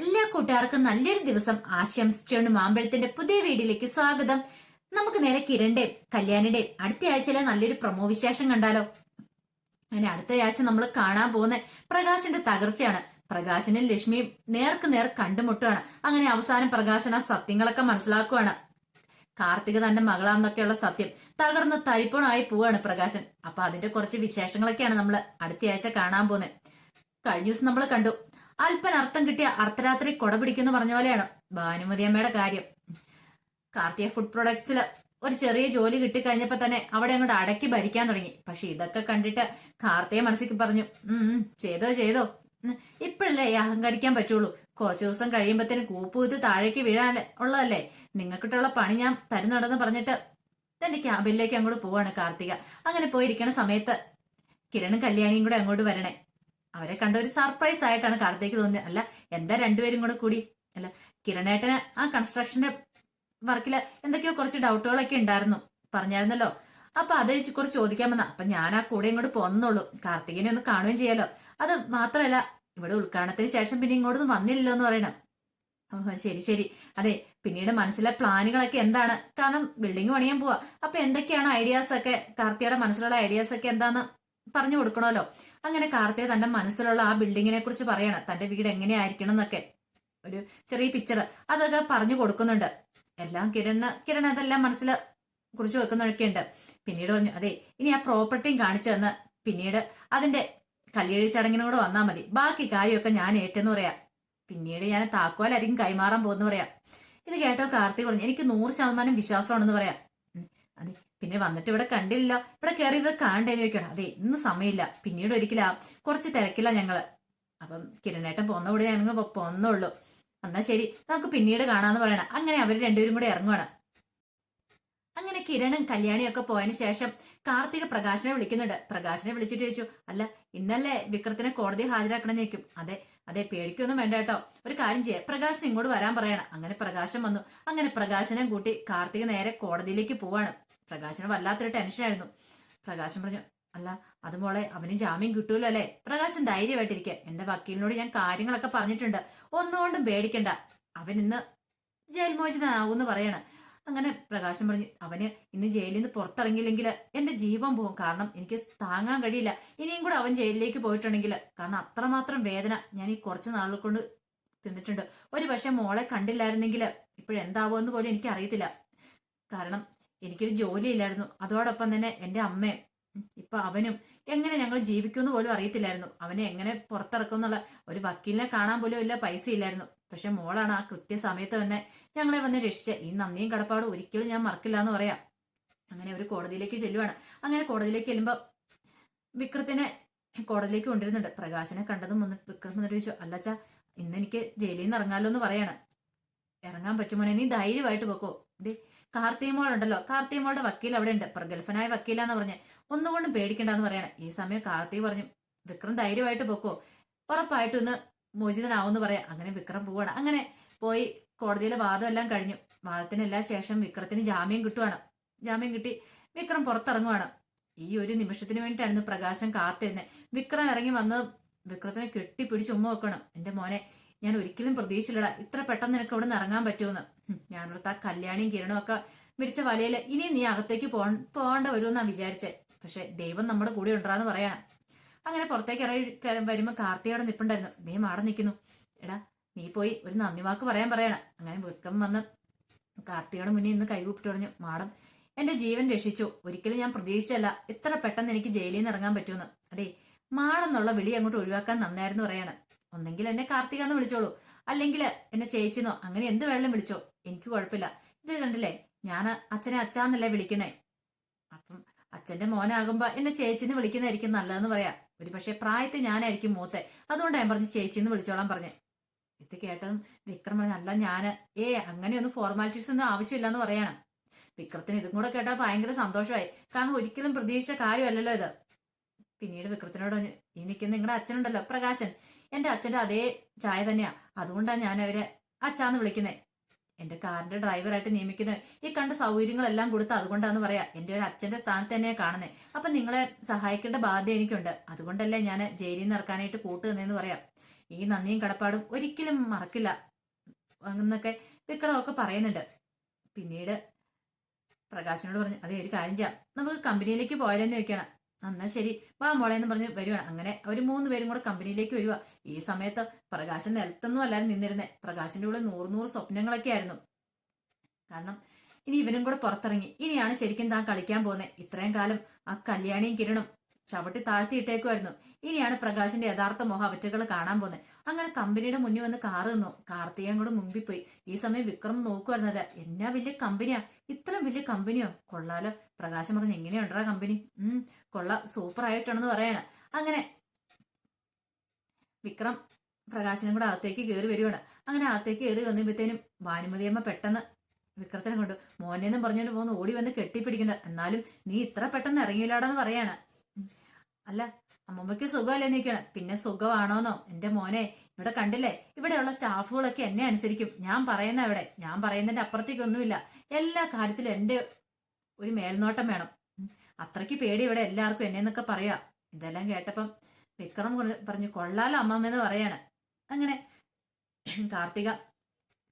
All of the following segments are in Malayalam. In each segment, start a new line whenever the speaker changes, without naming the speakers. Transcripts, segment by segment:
എല്ലാ കൂട്ടുകാർക്കും നല്ലൊരു ദിവസം ആശംസിച്ചുകൊണ്ട് മാമ്പഴത്തിന്റെ പുതിയ വീഡിയോയിലേക്ക് സ്വാഗതം. നമുക്ക് നേരെ കിരണിന്റെയും കല്യാണിന്റെയും അടുത്ത ആഴ്ചയിലെ നല്ലൊരു പ്രൊമോ വിശേഷം കണ്ടാലോ. അങ്ങനെ അടുത്ത ആഴ്ച നമ്മൾ കാണാൻ പോകുന്ന പ്രകാശിന്റെ തകർച്ചയാണ്. പ്രകാശനും ലക്ഷ്മിയും നേർക്ക് നേർ കണ്ടുമുട്ടുകയാണ്. അങ്ങനെ അവസാനം പ്രകാശൻ ആ സത്യങ്ങളൊക്കെ മനസ്സിലാക്കുവാണ്. കാർത്തിക തന്റെ മകളാന്നൊക്കെയുള്ള സത്യം തകർന്ന് തരിപ്പണമായി പോവാണ് പ്രകാശൻ. അപ്പൊ അതിന്റെ കുറച്ച് വിശേഷങ്ങളൊക്കെയാണ് നമ്മൾ അടുത്ത ആഴ്ച കാണാൻ പോകുന്നത്. കഴിഞ്ഞ ദിവസം നമ്മൾ കണ്ടു, അല്പൻ അർത്ഥം കിട്ടിയ അർദ്ധരാത്രി കൊട പിടിക്കുന്നു പറഞ്ഞ പോലെയാണ് ഭാനുമതി അമ്മയുടെ കാര്യം. കാർത്തിക ഫുഡ് പ്രൊഡക്ട്സില് ഒരു ചെറിയ ജോലി കിട്ടിക്കഴിഞ്ഞപ്പോ തന്നെ അവിടെ അങ്ങോട്ട് അടക്കി ഭരിക്കാൻ തുടങ്ങി. പക്ഷെ ഇതൊക്കെ കണ്ടിട്ട് കാർത്തിക മനസ്സിക്ക് പറഞ്ഞു, ചെയ്തോ ചെയ്തോ, ഇപ്പോഴല്ലേ ഈ അഹങ്കരിക്കാൻ പറ്റുള്ളൂ. കുറച്ചു ദിവസം കഴിയുമ്പത്തേന് കൂപ്പുകുത്തി താഴേക്ക് വീഴാൻ ഉള്ളതല്ലേ, നിങ്ങൾക്കിട്ടുള്ള പണി ഞാൻ തരുന്നുണ്ടെന്ന് പറഞ്ഞിട്ട് തന്റെ ക്യാബിനിലേക്ക് അങ്ങോട്ട് പോവാണ് കാർത്തിക. അങ്ങനെ പോയിരിക്കണ സമയത്ത് കിരണും കല്യാണിയും കൂടെ അങ്ങോട്ട് വരണേ. അവരെ കണ്ട ഒരു സർപ്രൈസ് ആയിട്ടാണ് കാർത്തിക് തോന്നിയത്. അല്ല, എന്താ രണ്ടുപേരും കൂടെ കൂടി? അല്ല, കിരണേട്ടന് ആ കൺസ്ട്രക്ഷന്റെ വർക്കില് എന്തൊക്കെയോ കുറച്ച് ഡൗട്ടുകളൊക്കെ ഉണ്ടായിരുന്നു, പറഞ്ഞായിരുന്നല്ലോ. അപ്പൊ അത് കുറച്ച് ചോദിക്കാൻ വന്ന. അപ്പൊ ഞാൻ ആ കൂടെ ഇങ്ങോട്ട് പോന്നുള്ളൂ, കാർത്തികിനെ ഒന്ന് കാണുകയും ചെയ്യാലോ. അത് മാത്രമല്ല, ഇവിടെ ഉദ്ഘാടനത്തിന് ശേഷം പിന്നെ ഇങ്ങോട്ടൊന്നും വന്നില്ലല്ലോ എന്ന് പറയണം. ഓഹോ, ശരി ശരി. അതെ, പിന്നീട് മനസ്സിലെ പ്ലാനുകളൊക്കെ എന്താണ്? കാരണം ബിൽഡിംഗ് പണിയാൻ പോവാ. അപ്പൊ എന്തൊക്കെയാണ് ഐഡിയാസ് ഒക്കെ, കാർത്തികയുടെ മനസ്സിലുള്ള ഐഡിയാസ് ഒക്കെ എന്താന്ന് പറഞ്ഞു കൊടുക്കണമല്ലോ. അങ്ങനെ കാർത്തിക തന്റെ മനസ്സിലുള്ള ആ ബിൽഡിങ്ങിനെ കുറിച്ച് പറയാണ്, തന്റെ വീട് എങ്ങനെയായിരിക്കണം എന്നൊക്കെ ഒരു ചെറിയ പിക്ചർ അതൊക്കെ പറഞ്ഞു കൊടുക്കുന്നുണ്ട്. എല്ലാം കിരൺ അതെല്ലാം മനസ്സിൽ കുറിച്ച് വെക്കുന്നതൊക്കെ ഉണ്ട്. പിന്നീട് പറഞ്ഞു, അതെ ഇനി ആ പ്രോപ്പർട്ടിയും കാണിച്ചു തന്ന് പിന്നീട് അതിന്റെ കല്യാണ ചടങ്ങിനോട് വന്നാൽ മതി, ബാക്കി കാര്യമൊക്കെ ഞാൻ ഏറ്റെന്ന് പറയാം. പിന്നീട് ഞാൻ താക്കോലായിരിക്കും കൈമാറാൻ പോകുന്നു പറയാം. ഇത് കേട്ടോ കാർത്തിക് പറഞ്ഞു, എനിക്ക് 100% വിശ്വാസമാണെന്ന് പറയാം. അതെ, പിന്നെ വന്നിട്ട് ഇവിടെ കണ്ടില്ലല്ലോ, ഇവിടെ കയറിയത് കാണണ്ടേന്ന് ചോദിക്കണം. അതെ, ഇന്ന് സമയമില്ല, പിന്നീട് ഒരിക്കലാ, കുറച്ച് തിരക്കില്ല ഞങ്ങള്. അപ്പം കിരണേട്ടൻ പോന്ന കൂടെ ഞങ്ങൾ പോന്നുള്ളൂ. എന്നാ ശരി, നമുക്ക് പിന്നീട് കാണാന്ന് പറയണം. അങ്ങനെ അവർ രണ്ടുപേരും കൂടെ ഇറങ്ങുവാണ്. അങ്ങനെ കിരണും കല്യാണിയും ഒക്കെ പോയതിനു ശേഷം കാർത്തിക പ്രകാശനെ വിളിക്കുന്നുണ്ട്. പ്രകാശനെ വിളിച്ചിട്ട് ചോദിച്ചു, അല്ല ഇന്നല്ലേ വിക്രത്തിനെ കോടതി ഹാജരാക്കണം ചോദിക്കും. അതെ അതെ, പേടിക്കൊന്നും വേണ്ട കേട്ടോ, ഒരു കാര്യം ചെയ്യാം, പ്രകാശൻ ഇങ്ങോട്ട് വരാൻ പറയണം. അങ്ങനെ പ്രകാശൻ വന്നു. അങ്ങനെ പ്രകാശനെ കൂട്ടി കാർത്തിക നേരെ കോടതിയിലേക്ക് പോവാണ്. പ്രകാശന് വല്ലാത്തൊരു ടെൻഷനായിരുന്നു. പ്രകാശൻ പറഞ്ഞു, അല്ല അത് മോളെ, അവന് ജാമ്യം കിട്ടൂല്ലോ അല്ലെ? പ്രകാശൻ ധൈര്യമായിട്ടിരിക്കുക, എന്റെ വക്കീലിനോട് ഞാൻ കാര്യങ്ങളൊക്കെ പറഞ്ഞിട്ടുണ്ട്, ഒന്നുകൊണ്ടും പേടിക്കണ്ട, അവൻ ഇന്ന് ജയിൽ മോചിതനാവൂന്ന് പറയണ. അങ്ങനെ പ്രകാശൻ പറഞ്ഞു, അവന് ഇന്ന് ജയിലിൽ നിന്ന് പുറത്തിറങ്ങിയില്ലെങ്കിൽ എന്റെ ജീവൻ പോകും, കാരണം എനിക്ക് താങ്ങാൻ കഴിയില്ല ഇനിയും കൂടെ അവൻ ജയിലിലേക്ക് പോയിട്ടുണ്ടെങ്കിൽ. കാരണം അത്രമാത്രം വേദന ഞാൻ ഈ കുറച്ച് നാളുകൾ കൊണ്ട് തിന്നിട്ടുണ്ട്. ഒരു പക്ഷെ മോളെ കണ്ടില്ലായിരുന്നെങ്കിൽ ഇപ്പോഴെന്താവുമെന്ന് പോലും എനിക്ക് അറിയത്തില്ല. കാരണം എനിക്കൊരു ജോലി ഇല്ലായിരുന്നു, അതോടൊപ്പം തന്നെ എന്റെ അമ്മയും ഇപ്പൊ അവനും എങ്ങനെ ഞങ്ങൾ ജീവിക്കുമെന്ന് പോലും അറിയത്തില്ലായിരുന്നു. അവനെ എങ്ങനെ പുറത്തിറക്കും എന്നുള്ള ഒരു വക്കീലിനെ കാണാൻ പോലും ഇല്ല, പൈസ ഇല്ലായിരുന്നു. പക്ഷെ മോളാണ് ആ കൃത്യസമയത്ത് തന്നെ ഞങ്ങളെ വന്ന് രക്ഷിച്ച. ഈ നന്ദിയും കടപ്പാടും ഒരിക്കലും ഞാൻ മറക്കില്ല എന്ന് പറയാം. അങ്ങനെ അവർ കോടതിയിലേക്ക് ചെല്ലുവാണ്. അങ്ങനെ കോടതിയിലേക്ക് ചെല്ലുമ്പോ വിക്രത്തിനെ കോടതിയിലേക്ക് കൊണ്ടിരുന്നുണ്ട്. പ്രകാശനെ കണ്ടതും വിക്രം വന്നിട്ട് ചോദിച്ചു, അല്ലച്ചാ ഇന്ന് എനിക്ക് ജയിലിൽ നിന്ന് ഇറങ്ങാലോ എന്ന് പറയാണ്. ഇറങ്ങാൻ പറ്റുമോനെ, നീ ധൈര്യമായിട്ട് പോക്കോ. ഇതേ കാർത്തികമോളുണ്ടല്ലോ, കാർത്തികമോളുടെ വക്കീൽ അവിടെ ഉണ്ട്, പ്രഗത്ഭനായ വക്കീലാന്ന് പറഞ്ഞ്, ഒന്നുകൊണ്ടും പേടിക്കണ്ടെന്ന് പറയണ. ഈ സമയം കാർത്തിക പറഞ്ഞു, വിക്രം ധൈര്യമായിട്ട് പോക്കോ, ഉറപ്പായിട്ടും ഇന്ന് മോചിതനാവെന്ന് പറയാം. അങ്ങനെ വിക്രം പോവാണ്. അങ്ങനെ പോയി കോടതിയിലെ വാദം എല്ലാം കഴിഞ്ഞു. വാദത്തിനെല്ലാം ശേഷം വിക്രത്തിന് ജാമ്യം കിട്ടുവാണ്. ജാമ്യം കിട്ടി വിക്രം പുറത്തിറങ്ങുവാണ്. ഈ ഒരു നിമിഷത്തിന് വേണ്ടിയിട്ടായിരുന്നു പ്രകാശം കാത്തിരുന്നത്. വിക്രം ഇറങ്ങി വന്ന് വിക്രത്തിനെ കെട്ടിപ്പിടിച്ച് ഉമ്മ വെക്കണം. എന്റെ മോനെ, ഞാൻ ഒരിക്കലും പ്രതീക്ഷിച്ചില്ലടാ ഇത്ര പെട്ടെന്ന് നിനക്ക് ഇവിടെ നിന്ന് ഇറങ്ങാൻ പറ്റുമെന്ന്. ഞാനോർത്ത് ആ കല്യാണിയും കിരണും ഒക്കെ വിരിച്ച വലയില് ഇനി നീ അകത്തേക്ക് പോകേണ്ട വരുമെന്നാ വിചാരിച്ചേ. പക്ഷെ ദൈവം നമ്മുടെ കൂടെ ഉണ്ടാന്ന് പറയണം. അങ്ങനെ പുറത്തേക്ക് ഇറങ്ങി വരുമ്പോ കാർത്തികയോടെ നിപ്പുണ്ടായിരുന്നു. നീ മാടെ നിൽക്കുന്നു, എടാ നീ പോയി ഒരു നന്ദി വാക്ക് പറയണം. അങ്ങനെ വിക്രം വന്ന് കാർത്തികയുടെ മുന്നിൽ ഇന്ന് കൈകൂപ്പിട്ട് പറഞ്ഞു, മാഡം എന്റെ ജീവൻ രക്ഷിച്ചു, ഒരിക്കലും ഞാൻ പ്രതീക്ഷിച്ചല്ല ഇത്ര പെട്ടെന്ന് എനിക്ക് ജയിലിൽ നിന്ന് ഇറങ്ങാൻ പറ്റുമെന്ന്. അതെ, മാടെന്നുള്ള വിളി അങ്ങോട്ട് ഒഴിവാക്കാൻ നന്നായിരുന്നു പറയാണ്. ഒന്നെങ്കിൽ എന്നെ കാർത്തിക എന്ന് വിളിച്ചോളൂ, അല്ലെങ്കിൽ എന്നെ ചേച്ചിന്നോ, അങ്ങനെ എന്ത് വേണമെങ്കിലും വിളിച്ചോ, എനിക്ക് കുഴപ്പമില്ല. ഇത് കണ്ടില്ലേ, ഞാൻ അച്ഛനെ അച്ഛാന്നല്ലേ വിളിക്കുന്നേ, അപ്പം അച്ഛന്റെ മോനാകുമ്പോ എന്നെ ചേച്ചിന്ന് വിളിക്കുന്നതായിരിക്കും നല്ലതെന്ന് പറയാം. ഒരു പക്ഷെ പ്രായത്തിൽ ഞാനായിരിക്കും മൂത്തെ, അതുകൊണ്ട് ഞാൻ പറഞ്ഞു ചേച്ചിന്ന് വിളിച്ചോളാൻ പറഞ്ഞേ. ഇത് കേട്ടതും വിക്രം പറഞ്ഞു, അല്ല ഞാന് അങ്ങനെയൊന്നും ഫോർമാലിറ്റീസ് ഒന്നും ആവശ്യമില്ലാന്ന് പറയാണ്. വിക്രത്തിന് ഇതും കൂടെ കേട്ടാൽ ഭയങ്കര സന്തോഷമായി, കാരണം ഒരിക്കലും പ്രതീക്ഷിച്ച കാര്യമല്ലല്ലോ ഇത്. പിന്നീട് വിക്രത്തിനോട് പറഞ്ഞു, ഈ നിൽക്കുന്ന നിങ്ങളുടെ അച്ഛനുണ്ടല്ലോ പ്രകാശൻ, എന്റെ അച്ഛന്റെ അതേ ചായ തന്നെയാ, അതുകൊണ്ടാണ് ഞാൻ അവരെ അച്ഛാന്ന് വിളിക്കുന്നത്. എന്റെ കാറിന്റെ ഡ്രൈവറായിട്ട് നിയമിക്കുന്നത് ഈ കണ്ട സൗകര്യങ്ങളെല്ലാം കൊടുത്ത് അതുകൊണ്ടാന്ന് പറയാ. എന്റെ ഒരു അച്ഛന്റെ സ്ഥാനത്ത് തന്നെയാണ് കാണുന്നത്. അപ്പൊ നിങ്ങളെ സഹായിക്കേണ്ട ബാധ്യത എനിക്കുണ്ട്, അതുകൊണ്ടല്ലേ ഞാൻ ജയിലിൽ നിന്ന് ഇറക്കാനായിട്ട് കൂട്ടു തന്നെന്ന് പറയാം. ഈ നന്ദിയും കടപ്പാടും ഒരിക്കലും മറക്കില്ല എന്നൊക്കെ വിക്രമൊക്കെ പറയുന്നുണ്ട്. പിന്നീട് പ്രകാശിനോട് പറഞ്ഞു, അതെ ഒരു കാര്യം ചെയ്യാം, നമുക്ക് കമ്പനിയിലേക്ക് പോയാലെന്ന് ചോദിക്കണം. എന്നാ ശരി വാ മോളെ എന്ന് പറഞ്ഞ് വരുവാണ്. അങ്ങനെ അവർ 3 പേരും കൂടെ കമ്പനിയിലേക്ക് വരുവാ. ഈ സമയത്ത് പ്രകാശൻ നിലത്തൊന്നും അല്ലാതെ നിന്നിരുന്നേ. പ്രകാശിന്റെ കൂടെ 100 സ്വപ്നങ്ങളൊക്കെ ആയിരുന്നു. കാരണം ഇനി ഇവനും കൂടെ പുറത്തിറങ്ങി, ഇനിയാണ് ശരിക്കും താൻ കളിക്കാൻ പോകുന്നത്. ഇത്രയും കാലം ആ കല്യാണിയും കിരണും ചവിട്ടി താഴ്ത്തിയിട്ടേക്കുമായിരുന്നു. ഇനിയാണ് പ്രകാശിന്റെ യഥാർത്ഥ മോഹം അവറ്റകൾ കാണാൻ പോകുന്നത്. അങ്ങനെ കമ്പനിയുടെ മുന്നിൽ വന്ന് കാറ് നിന്നു. കാർത്തികൻ കൂടെ മുമ്പിൽ പോയി. ഈ സമയം വിക്രം നോക്കുവായിരുന്നത്. എന്നാ വലിയ കമ്പനിയാ, ഇത്രയും വലിയ കമ്പനിയോ, കൊള്ളാലോ. പ്രകാശം പറഞ്ഞു, എങ്ങനെയുണ്ടാ കമ്പനി? കൊള്ള, സൂപ്പർ ആയിട്ടാണെന്ന് പറയാണ്. അങ്ങനെ വിക്രം പ്രകാശനും കൂടെ അകത്തേക്ക് കയറി വരുവാണ്. അങ്ങനെ അകത്തേക്ക് കയറി വന്നപ്പോഴത്തേനും ഭാനുമതിയമ്മ പെട്ടെന്ന് വിക്രത്തിനെ കൊണ്ട് മോനെന്നും പറഞ്ഞുകൊണ്ട് പോകുന്ന ഓടി വന്ന് കെട്ടിപ്പിടിക്കണ്ട, എന്നാലും നീ ഇത്ര പെട്ടെന്ന് ഇറങ്ങിയില്ലാടെന്ന് പറയാണ്. അല്ല അമ്മമ്മയ്ക്ക് സുഖമല്ലേ നിൽക്കണം. പിന്നെ സുഖമാണോന്നോ എന്റെ മോനെ, ഇവിടെ കണ്ടില്ലേ, ഇവിടെയുള്ള സ്റ്റാഫുകളൊക്കെ എന്നെ അനുസരിക്കും. ഞാൻ പറയുന്നതിന്റെ അപ്പുറത്തേക്കൊന്നുമില്ല. എല്ലാ കാര്യത്തിലും എന്റെ ഒരു മേൽനോട്ടം വേണം. അത്രയ്ക്ക് പേടി ഇവിടെ എല്ലാവർക്കും എന്നെ എന്നൊക്കെ പറയാ. ഇതെല്ലാം കേട്ടപ്പം വിക്രം പറഞ്ഞു, കൊള്ളാലോ അമ്മമ്മ പറയാണ്. അങ്ങനെ കാർത്തിക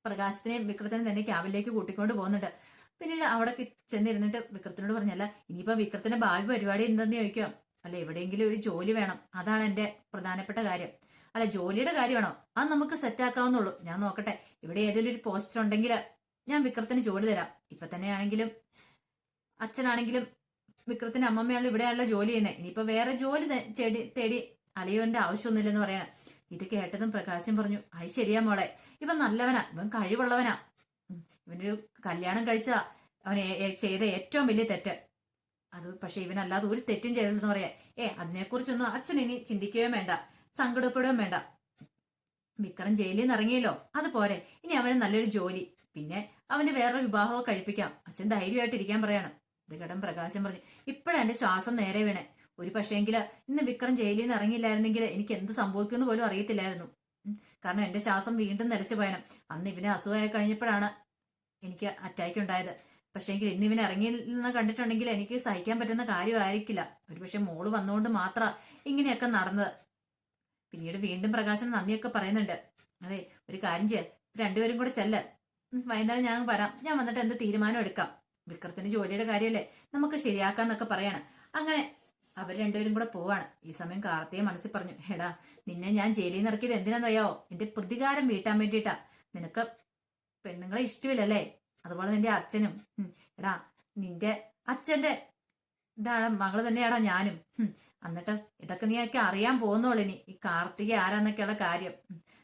പ്രകാശത്തിനെയും വിക്രത്തിനെയും തന്നെ ക്യാബിലേക്ക് കൂട്ടിക്കൊണ്ട് പോകുന്നുണ്ട്. പിന്നീട് അവിടെ ചെന്നിരുന്നിട്ട് വിക്രത്തിനോട് പറഞ്ഞല്ല, ഇനിയിപ്പോ വിക്രത്തിന്റെ ഭാവി പരിപാടി എന്തെന്ന് ചോദിക്കാം. അല്ല എവിടെയെങ്കിലും ഒരു ജോലി വേണം, അതാണ് എന്റെ പ്രധാനപ്പെട്ട കാര്യം. അല്ല ജോലിയുടെ കാര്യമാണോ, അത് നമുക്ക് സെറ്റ് ആക്കാവുന്നുള്ളൂ. ഞാൻ നോക്കട്ടെ, ഇവിടെ ഏതെങ്കിലും ഒരു പോസ്റ്റർ ഉണ്ടെങ്കിൽ ഞാൻ വിക്രത്തിന് ജോലി തരാം. ഇപ്പൊ തന്നെ ആണെങ്കിലും അച്ഛനാണെങ്കിലും വിക്രത്തിന്റെ അമ്മമ്മയാണല്ലോ ഇവിടെയാണല്ലോ ജോലി ചെയ്യുന്നത്. ഇനിയിപ്പോ വേറെ ജോലി തേടി അലയുവിന്റെ ആവശ്യമൊന്നുമില്ലെന്ന് പറയണം. ഇത് കേട്ടതും പ്രകാശം പറഞ്ഞു, അത് ശരിയാ മോളെ, ഇവൻ നല്ലവനാ, ഇവൻ കഴിവുള്ളവനാ. ഇവനൊരു കല്യാണം കഴിച്ച അവൻ ചെയ്ത ഏറ്റവും വലിയ തെറ്റ് അത്. പക്ഷെ ഇവനല്ലാതെ ഒരു തെറ്റും ചെയ്തില്ലെന്ന് പറയാ. അതിനെക്കുറിച്ചൊന്നും അച്ഛൻ ഇനി ചിന്തിക്കുകയും വേണ്ട, സങ്കടപ്പെടുകയും വേണ്ട. വിക്രം ജയിലിൽ നിന്ന് ഇറങ്ങിയല്ലോ, അത് പോരെ, ഇനി അവന് നല്ലൊരു ജോലി, പിന്നെ അവന്റെ വേറൊരു വിവാഹമോ കഴിപ്പിക്കാം. അച്ഛൻ ധൈര്യമായിട്ട് ഇരിക്കാൻ പറയണം. ഇത് കേട്ടൻ പ്രകാശം പറഞ്ഞു, ഇപ്പഴാ എന്റെ ശ്വാസം നേരെ വീണേ. ഒരു പക്ഷേങ്കില് ഇന്ന് വിക്രം ജയിലിൽ നിന്ന് ഇറങ്ങിയില്ലായിരുന്നെങ്കിൽ എനിക്ക് എന്ത് സംഭവിക്കുമെന്ന് പോലും അറിയത്തില്ലായിരുന്നു. കാരണം എന്റെ ശ്വാസം വീണ്ടും നിലച്ചു പോയണം. അന്ന് ഇവനെ അസുഖമായി കഴിഞ്ഞപ്പോഴാണ് എനിക്ക് അറ്റാക്ക് ഉണ്ടായത്. പക്ഷേങ്കിൽ ഇന്ന് ഇവനെ ഇറങ്ങിയെന്ന് കണ്ടിട്ടുണ്ടെങ്കിൽ എനിക്ക് സഹിക്കാൻ പറ്റുന്ന കാര്യമായിരിക്കില്ല. ഒരുപക്ഷെ മോള് വന്നുകൊണ്ട് മാത്ര ഇങ്ങനെയൊക്കെ നടന്നത്. പിന്നീട് വീണ്ടും പ്രകാശൻ നന്ദിയൊക്കെ പറയുന്നുണ്ട്. അതെ ഒരു കാര്യം ചെയ്യാം, രണ്ടുപേരും കൂടെ ചെല്ല്, വൈകുന്നേരം ഞാൻ വരാം, ഞാൻ വന്നിട്ട് എന്ത് തീരുമാനം എടുക്കാം. വിക്രത്തിന്റെ ജോലിയുടെ കാര്യമല്ലേ, നമുക്ക് ശരിയാക്കാന്നൊക്കെ പറയാണ്. അങ്ങനെ അവർ രണ്ടുപേരും കൂടെ പോവാണ്. ഈ സമയം കാർത്തിയെ മനസ്സിൽ പറഞ്ഞു, എടാ നിന്നെ ഞാൻ ജയിലിൽ നിന്ന് ഇറക്കിയത് എന്തിനാന്നറിയോ, എന്റെ പ്രതികാരം വീട്ടാൻ വേണ്ടിയിട്ടാ. നിനക്ക് പെണ്ണുങ്ങളെ ഇഷ്ടമില്ലല്ലേ, അതുപോലെ നിന്റെ അച്ഛനും. എടാ നിന്റെ അച്ഛന്റെ ഇതാണ് മകള് തന്നെയാടാ ഞാനും. എന്നിട്ട് ഇതൊക്കെ നീയൊക്കെ അറിയാൻ പോകുന്നുള്ളൂ ഇനി, ഈ കാർത്തിക ആരാന്നൊക്കെയുള്ള കാര്യം.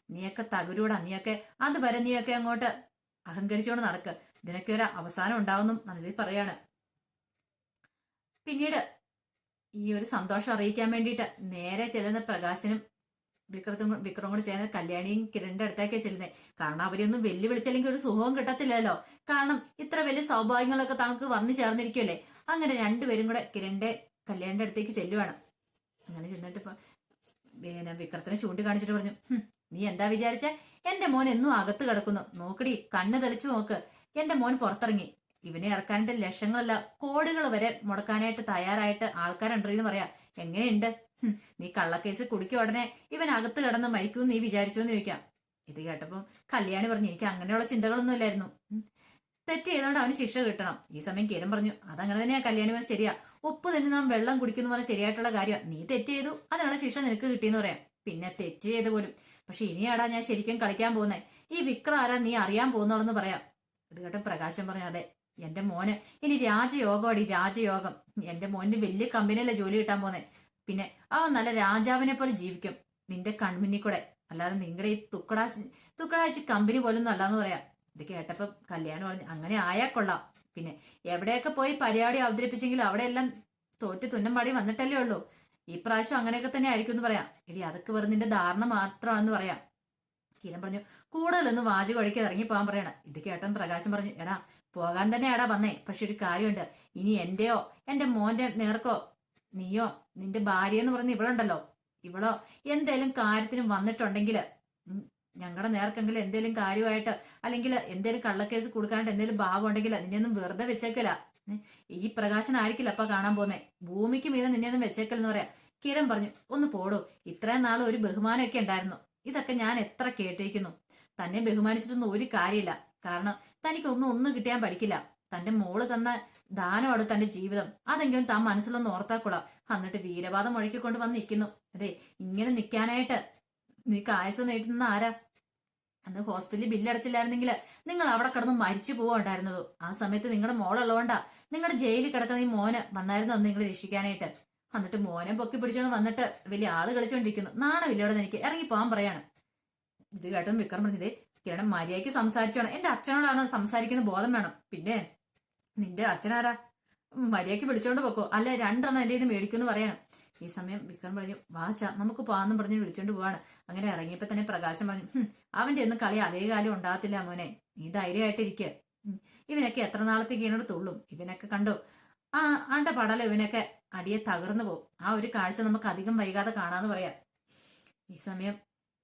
നീയൊക്കെ തകുരൂടാ, നീയൊക്കെ അതുവരെ നീയൊക്കെ അങ്ങോട്ട് അഹങ്കരിച്ചുകൊണ്ട് നടക്ക്. ഇതിനൊക്കെ ഒരു അവസാനം ഉണ്ടാവുന്നു മനസ്സിൽ പറയാണ്. പിന്നീട് ഈ ഒരു സന്തോഷം അറിയിക്കാൻ വേണ്ടിയിട്ട് നേരെ ചെല്ലുന്ന പ്രകാശനും വിക്രം കൂടെ ചേർന്ന് കല്യാണിയും കിരണിന്റെ അടുത്തേക്ക് ചെല്ലുന്നത്. കാരണം അവരെയൊന്നും വെല്ലുവിളിച്ചില്ലെങ്കിൽ ഒരു സുഖവും കിട്ടത്തില്ലല്ലോ. കാരണം ഇത്ര വലിയ സൗഭാഗ്യങ്ങളൊക്കെ താങ്കൾക്ക് വന്നു ചേർന്നിരിക്കുമല്ലേ. അങ്ങനെ രണ്ടുപേരും കൂടെ കിരണിന്റെ കല്യാണിന്റെ അടുത്തേക്ക് ചെല്ലുവാണ്. അങ്ങനെ ചെന്നിട്ട് പിന്നെ വിക്രത്തിനെ ചൂണ്ടിക്കാണിച്ചിട്ട് പറഞ്ഞു, നീ എന്താ വിചാരിച്ച, എന്റെ മോൻ എന്നും അകത്ത് കിടക്കുന്നു, നോക്കടി കണ്ണ് തെളിച്ചു നോക്ക്. എന്റെ മോൻ പുറത്തിറങ്ങി, ഇവനെ ഇറക്കാനായിട്ട് ലക്ഷങ്ങളല്ല കോടികൾ വരെ മുടക്കാനായിട്ട് തയ്യാറായിട്ട് ആൾക്കാരുണ്ടെന്ന് പറയാ. എങ്ങനെയുണ്ട്, നീ കള്ളക്കേസ് കുടിക്കുക ഉടനെ ഇവൻ അകത്ത് കിടന്ന് മരിക്കും നീ വിചാരിച്ചു എന്ന് ചോദിക്കാം. ഇത് കേട്ടപ്പം കല്യാണി പറഞ്ഞു, എനിക്ക് അങ്ങനെയുള്ള ചിന്തകളൊന്നും ഇല്ലായിരുന്നു. തെറ്റ് ചെയ്തോണ്ട് അവന് ശിക്ഷ കിട്ടണം. ഈ സമയം കിരൺ പറഞ്ഞു, അതങ്ങനെ തന്നെയാ കല്യാണി പറഞ്ഞ ശരിയാ, ഉപ്പ് തന്നെ നാം വെള്ളം കുടിക്കുന്നു പറഞ്ഞ ശരിയായിട്ടുള്ള കാര്യം. നീ തെറ്റ് ചെയ്തു, അതിനുള്ള ശിക്ഷ നിനക്ക് കിട്ടിയെന്ന് പറയാം. പിന്നെ തെറ്റ് ചെയ്ത് പോലും, പക്ഷെ ഇനിയാടാ ഞാൻ ശരിക്കും കളിക്കാൻ പോകുന്നേ, ഈ വിക്രം ആരാ നീ അറിയാൻ പോകുന്നുള്ളെന്ന് പറയാം. ഇത് കേട്ട പ്രകാശം പറഞ്ഞു, അതെ എന്റെ മോന് ഇനി രാജയോഗം രാജയോഗം. എന്റെ മോന് വലിയ കമ്പനിയിലെ ജോലി കിട്ടാൻ പോന്നെ, പിന്നെ അവൻ നല്ല രാജാവിനെ പോലെ ജീവിക്കും നിന്റെ കൺമുന്നിൽ കൂടെ, അല്ലാതെ നിങ്ങളുടെ ഈ തുക്കടാശി കമ്പനി പോലൊന്നും അല്ലാന്ന് പറയാം. ഇത് കേട്ടപ്പോ കല്യാണം പറഞ്ഞു, അങ്ങനെ ആയാ കൊള്ളാം. പിന്നെ എവിടെയൊക്കെ പോയി പരിപാടി അവതരിപ്പിച്ചെങ്കിലും അവിടെയെല്ലാം തോറ്റ് തുന്നമ്പാടി വന്നിട്ടല്ലേ ഉള്ളൂ. ഈ പ്രാവശ്യം അങ്ങനെയൊക്കെ തന്നെ ആയിരിക്കും എന്ന് പറയാം. എടി അതൊക്കെ വെറുതെ നിന്റെ ധാരണ മാത്രമാണെന്ന് പറയാം. കിരൺ പറഞ്ഞു, കൂടുതലൊന്നും വാചകം അടിക്കാതെ ഇറങ്ങി പോകാൻ പറയണം. ഇത് കേട്ടൻ പ്രകാശം പറഞ്ഞു, എടാ പോകാൻ തന്നെ എടാ വന്നേ, പക്ഷെ ഒരു കാര്യമുണ്ട്, ഇനി എന്റെയോ എന്റെ മോന്റെ നേർക്കോ നീയോ നിന്റെ ഭാര്യ എന്ന് പറഞ്ഞ ഇവളുണ്ടല്ലോ, ഇവളോ എന്തേലും കാര്യത്തിനും വന്നിട്ടുണ്ടെങ്കിൽ ഞങ്ങളുടെ നേർക്കെങ്കിലും എന്തേലും കാര്യമായിട്ട് അല്ലെങ്കിൽ എന്തേലും കള്ളക്കേസ് കൊടുക്കാനായിട്ട് എന്തേലും ഭാവം ഉണ്ടെങ്കിൽ നിന്നെയൊന്നും വെറുതെ വെച്ചേക്കില്ല. ഈ പ്രകാശനായിരിക്കില്ല അപ്പൊ കാണാൻ പോന്നേ, ഭൂമിക്ക് മീതെ നിന്നെയൊന്നും വെച്ചേക്കലെന്ന് പറയാം. കിരൺ പറഞ്ഞു, ഒന്ന് പോടോ, ഇത്രയും നാളും ഒരു ബഹുമാനമൊക്കെ ഉണ്ടായിരുന്നു, ഇതൊക്കെ ഞാൻ എത്ര കേട്ടിരിക്കുന്നു. തന്നെ ബഹുമാനിച്ചിട്ടൊന്നും ഒരു കാര്യമില്ല. കാരണം തനിക്കൊന്നും കിട്ടിയാൻ പഠിക്കില്ല. തന്റെ മോള് തന്ന ദാനമാണ് തന്റെ ജീവിതം. അതെങ്കിലും താൻ മനസ്സിലൊന്ന് ഓർത്താക്കൂടാ. എന്നിട്ട് വീരവാദം ഒഴുക്കിക്കൊണ്ട് വന്ന് നിൽക്കുന്നു. അതെ, ഇങ്ങനെ നിൽക്കാനായിട്ട് നീ ആയുസ് നേടുന്ന ആരാ? അന്ന് ഹോസ്പിറ്റലിൽ ബില്ലടച്ചില്ലായിരുന്നെങ്കിൽ നിങ്ങൾ അവിടെ കിടന്ന് മരിച്ചു പോവുണ്ടായിരുന്നുള്ളൂ. ആ സമയത്ത് നിങ്ങളുടെ മോളുള്ളതുകൊണ്ടാ നിങ്ങളുടെ ജയിലിൽ കിടക്കുന്ന ഈ മോന് വന്നായിരുന്നു അന്ന് നിങ്ങളെ രക്ഷിക്കാനായിട്ട്. എന്നിട്ട് മോനെ പൊക്കി പിടിച്ചോണ്ട് വന്നിട്ട് വലിയ ആള് കളിച്ചോണ്ടിരിക്കുന്നു. നാണമില്ലോടെ എനിക്ക് ഇറങ്ങി പോകാൻ പറയാണ്. ഇത് കേട്ടും വിക്രം പറഞ്ഞത്, കിരണം മര്യാദയ്ക്ക് സംസാരിച്ചോണം. എന്റെ അച്ഛനോടാണ് സംസാരിക്കുന്ന ബോധം വേണം. പിന്നെ നിന്റെ അച്ഛനാരാ? മര്യാദയ്ക്ക് വിളിച്ചോണ്ട് പൊക്കോ, അല്ലെ രണ്ടെണ്ണം എന്റെ ഇത് മേടിക്കുമെന്ന് പറയണം. ഈ സമയം വിക്രം പറഞ്ഞു, വാച്ച നമുക്ക് പോവാന്നും പറഞ്ഞ് വിളിച്ചോണ്ട് പോവാണ്. അങ്ങനെ ഇറങ്ങിയപ്പോ തന്നെ പ്രകാശം പറഞ്ഞു, അവന്റെ ഒന്നും കളി അതേ കാലം ഉണ്ടാകത്തില്ല മോനെ, നീ ധൈര്യമായിട്ടിരിക്കുക. ഇവനൊക്കെ എത്ര നാളത്തേക്ക് ഇതിനോട് തുള്ളും? ഇവനൊക്കെ കണ്ടു ആണ്ട പടലം ഇവനൊക്കെ അടിയെ തകർന്നു പോകും. ആ ഒരു കാഴ്ച നമുക്ക് അധികം വൈകാതെ കാണാന്ന് പറയാം. ഈ സമയം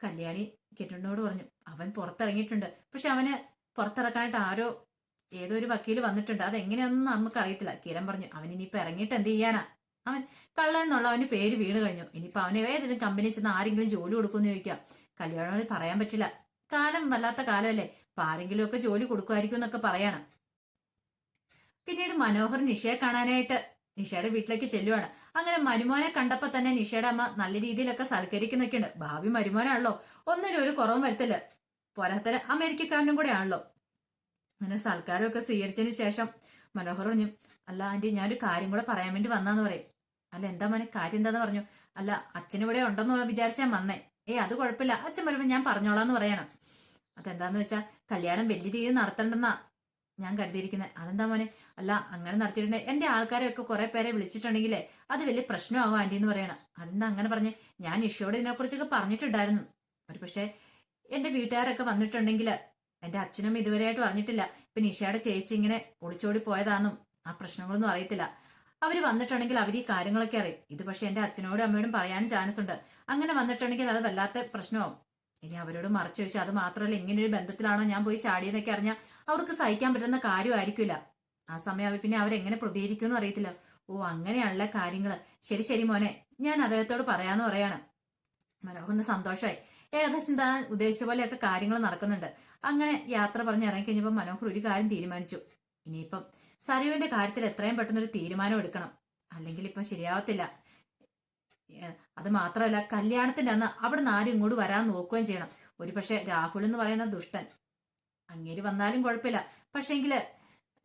കല്യാണി കെട്ടുണ്ടോട് പറഞ്ഞു, അവൻ പുറത്തിറങ്ങിയിട്ടുണ്ട്. പക്ഷെ അവന് പുറത്തിറക്കാനായിട്ട് ഏതോ ഒരു വക്കീല് വന്നിട്ടുണ്ട്. അതെങ്ങനെയാണെന്ന് നമുക്ക് അറിയത്തില്ല. കിരൺ പറഞ്ഞു, അവൻ ഇനിയിപ്പോ ഇറങ്ങിയിട്ട് എന്ത് ചെയ്യാനാ? അവൻ കള്ളൻ എന്നുള്ള അവന് പേര് വീണ് കഴിഞ്ഞു. ഇനിയിപ്പോ അവന് ഏതെങ്കിലും കമ്പനി ചെന്ന് ആരെങ്കിലും ജോലി കൊടുക്കുമെന്ന് ചോദിക്കാം. കല്യാണോട് പറയാൻ പറ്റില്ല. കാലം വല്ലാത്ത കാലമല്ലേ. അപ്പൊ ആരെങ്കിലും ഒക്കെ ജോലി കൊടുക്കുമായിരിക്കും എന്നൊക്കെ പറയാണ്. പിന്നീട് മനോഹർ നിഷയെ കാണാനായിട്ട് നിഷയുടെ വീട്ടിലേക്ക് ചെല്ലുവാണ്. അങ്ങനെ മരുമോനെ കണ്ടപ്പോ തന്നെ നിഷയുടെ അമ്മ നല്ല രീതിയിലൊക്കെ സൽക്കരിക്കുന്നൊക്കെയുണ്ട്. ഭാവി മരുമോനാണല്ലോ, ഒന്നിനും ഒരു കുറവും വരുത്തില്ല. പോരാത്തല അമേരിക്കക്കാരനും കൂടെ ആണല്ലോ. അങ്ങനെ സൽക്കാരമൊക്കെ സ്വീകരിച്ചതിന് ശേഷം മനോഹർ പറഞ്ഞു, അല്ല ആന്റി, ഞാനൊരു കാര്യം കൂടെ പറയാൻ വേണ്ടി വന്നാന്ന് പറയും. അല്ല എന്താ മോനെ, കാര്യം എന്താന്ന് പറഞ്ഞു. അല്ല അച്ഛനിവിടെ ഉണ്ടെന്ന് വിചാരിച്ചാൽ വന്നേ. അത് കുഴപ്പമില്ല, അച്ഛൻ വരുമ്പോ ഞാൻ പറഞ്ഞോളാന്ന് പറയണം. അതെന്താന്ന് വെച്ചാ കല്യാണം വലിയ രീതിയിൽ നടത്തണ്ടെന്നാ ഞാൻ കരുതിയിരിക്കുന്നത്. അതെന്താ മോനെ? അല്ല അങ്ങനെ നടത്തിയിട്ടുണ്ടെങ്കിൽ എന്റെ ആൾക്കാരെ ഒക്കെ കുറെ പേരെ വിളിച്ചിട്ടുണ്ടെങ്കിലേ അത് വലിയ പ്രശ്നമാകും ആന്റി എന്ന് പറയണം. അതെന്താ അങ്ങനെ പറഞ്ഞ്? ഞാൻ നിഷയോട് ഇതിനെക്കുറിച്ചൊക്കെ പറഞ്ഞിട്ടുണ്ടായിരുന്നു. ഒരു പക്ഷെ എന്റെ വീട്ടുകാരൊക്കെ വന്നിട്ടുണ്ടെങ്കിൽ എന്റെ അച്ഛനും ഇതുവരെയായിട്ട് പറഞ്ഞിട്ടില്ല. ഇപ്പൊ നിഷയുടെ ചേച്ചി ഇങ്ങനെ ഒളിച്ചോടി പോയതാന്നും ആ പ്രശ്നങ്ങളൊന്നും അറിയത്തില്ല. അവര് വന്നിട്ടുണ്ടെങ്കിൽ അവർ ഈ കാര്യങ്ങളൊക്കെ അറിയും. ഇത് പക്ഷെ എന്റെ അച്ഛനോടും അമ്മയോടും പറയാനും ചാൻസ് ഉണ്ട്. അങ്ങനെ വന്നിട്ടുണ്ടെങ്കിൽ അത് വല്ലാത്ത പ്രശ്നമാവും. ഇനി അവരോട് മറച്ചു വെച്ചാൽ അത് മാത്രമല്ല, ഇങ്ങനൊരു ബന്ധത്തിലാണോ ഞാൻ പോയി ചാടിയെന്നൊക്കെ അറിഞ്ഞാൽ അവർക്ക് സഹിക്കാൻ പറ്റുന്ന കാര്യമായിരിക്കില്ല. ആ സമയം അവർ പിന്നെ അവരെങ്ങനെ പ്രതികരിക്കുമെന്നും അറിയത്തില്ല. ഓ അങ്ങനെയാണല്ലേ കാര്യങ്ങള്. ശരി ശരി മോനെ, ഞാൻ അദ്ദേഹത്തോട് പറയാന്ന് പറയാണ്. മനോഹറിന് സന്തോഷമായി. ഏകദേശം താൻ ഉദ്ദേശിച്ച പോലെയൊക്കെ കാര്യങ്ങൾ നടക്കുന്നുണ്ട്. അങ്ങനെ യാത്ര പറഞ്ഞ് ഇറങ്ങിക്കഴിഞ്ഞപ്പോൾ മനോഹർ ഒരു കാര്യം തീരുമാനിച്ചു. ഇനിയിപ്പം സരുവിന്റെ കാര്യത്തിൽ എത്രയും പെട്ടെന്നൊരു തീരുമാനം എടുക്കണം, അല്ലെങ്കിൽ ഇപ്പം ശരിയാവത്തില്ല. അത് മാത്രമല്ല, കല്യാണത്തിന്റെ അന്ന് അവിടെ ആരും ഇങ്ങോട്ട് വരാൻ നോക്കുകയും ചെയ്യണം. ഒരു പക്ഷെ രാഹുൽ എന്ന് പറയുന്ന ദുഷ്ടൻ അങ്ങേര് വന്നാലും കുഴപ്പമില്ല. പക്ഷേങ്കില്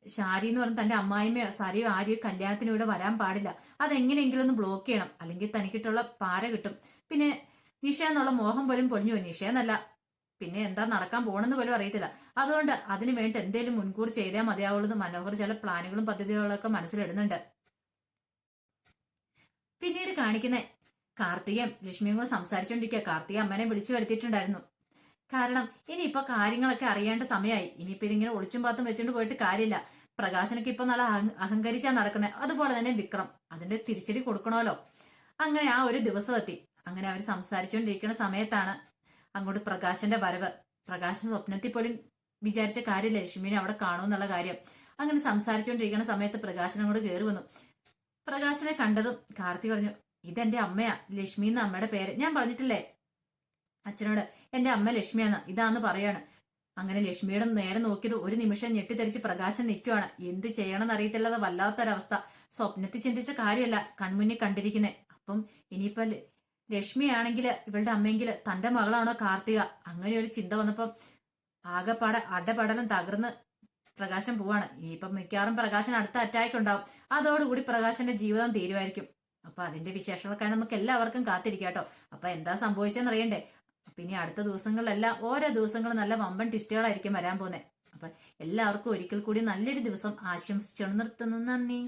ഷാരി എന്ന് പറഞ്ഞ തന്റെ അമ്മായിമ്മയോ സരിയോ ആരെയോ കല്യാണത്തിന് ഇവിടെ വരാൻ പാടില്ല. അതെങ്ങനെയെങ്കിലും ഒന്ന് ബ്ലോക്ക് ചെയ്യണം, അല്ലെങ്കിൽ തനിക്കിട്ടുള്ള പാര കിട്ടും. പിന്നെ നിഷ എന്നുള്ള മോഹം പോലും പൊളിഞ്ഞു പോയി. നിഷ എന്നല്ല, പിന്നെ എന്താ നടക്കാൻ പോണെന്ന് പോലും അറിയത്തില്ല. അതുകൊണ്ട് അതിനു വേണ്ടി എന്തേലും മുൻകൂർ ചെയ്താൽ മതിയാവുള്ളത് മനോഹർ ചില പ്ലാനുകളും പദ്ധതികളൊക്കെ മനസ്സിലിടുന്നുണ്ട്. പിന്നീട് കാണിക്കുന്ന കാർത്തികയും ലക്ഷ്മിയും കൂടെ സംസാരിച്ചോണ്ടിരിക്കുക. കാർത്തിക അമ്മനെ വിളിച്ചു വരുത്തിയിട്ടുണ്ടായിരുന്നു. കാരണം ഇനിയിപ്പോ കാര്യങ്ങളൊക്കെ അറിയേണ്ട സമയമായി. ഇനിയിപ്പോ ഇതിങ്ങനെ ഒളിച്ചും പാത്തും വെച്ചോണ്ട് പോയിട്ട് കാര്യമില്ല. പ്രകാശനൊക്കെ ഇപ്പൊ നല്ല അഹങ്കരിച്ചാ നടക്കുന്നത്. അതുപോലെ തന്നെ വിക്രം അതിന്റെ തിരിച്ചടി കൊടുക്കണമല്ലോ. അങ്ങനെ ആ ഒരു ദിവസം എത്തി. അങ്ങനെ അവർ സംസാരിച്ചുകൊണ്ടിരിക്കുന്ന സമയത്താണ് അങ്ങോട്ട് പ്രകാശന്റെ വരവ്. പ്രകാശൻ സ്വപ്നത്തിൽ പോലും വിചാരിച്ച കാര്യമില്ല ലക്ഷ്മിനെ അവിടെ കാണുമെന്നുള്ള കാര്യം. അങ്ങനെ സംസാരിച്ചുകൊണ്ടിരിക്കുന്ന സമയത്ത് പ്രകാശൻ അങ്ങോട്ട് കയറി വന്നു. പ്രകാശനെ കണ്ടതും കാർത്തി പറഞ്ഞു, ഇതെന്റെ അമ്മയാ, ലക്ഷ്മി എന്ന അമ്മയുടെ പേര്. ഞാൻ പറഞ്ഞിട്ടില്ലേ അച്ഛനോട് എന്റെ അമ്മ ലക്ഷ്മിയാന്ന്, ഇതാന്ന് പറയാണ്. അങ്ങനെ ലക്ഷ്മിയുടെ നേരെ നോക്കിയത് ഒരു നിമിഷം ഞെട്ടിത്തെറിച്ച് പ്രകാശൻ നിൽക്കുവാണ്. എന്ത് ചെയ്യണമെന്ന് അറിയത്തില്ലാതെ വല്ലാത്തൊരവസ്ഥ. സ്വപ്നത്തിൽ ചിന്തിച്ച കാര്യമല്ല കൺമുന്നിൽ കണ്ടിരിക്കുന്നേ. അപ്പം ഇനിയിപ്പോ ലക്ഷ്മിയാണെങ്കിൽ ഇവളുടെ അമ്മയെങ്കിൽ തന്റെ മകളാണോ കാർത്തിക? അങ്ങനെ ഒരു ചിന്ത വന്നപ്പം ആകെപ്പാടെ അടപടലം തകർന്ന് പ്രകാശൻ പോവാണ്. ഇനിയിപ്പം മിക്കവാറും പ്രകാശൻ അടുത്ത അറ്റാക്ക് ഉണ്ടാവും. അതോടുകൂടി പ്രകാശന്റെ ജീവിതം തീരുമായിരിക്കും. അപ്പൊ അതിന്റെ വിശേഷങ്ങൾക്കായി നമുക്ക് എല്ലാവർക്കും കാത്തിരിക്കാം കേട്ടോ. അപ്പൊ എന്താ സംഭവിച്ചെന്ന് അറിയണ്ടേ? അപ്പൊ ഇനി അടുത്ത ദിവസങ്ങളിലെല്ലാം ഓരോ ദിവസങ്ങളും നല്ല വമ്പൻ ടിസ്റ്റുകളായിരിക്കും വരാൻ പോകുന്നത്. അപ്പൊ എല്ലാവർക്കും ഒരിക്കൽ കൂടി നല്ലൊരു ദിവസം ആശംസിച്ചു നിർത്തുന്നു. നന്ദി.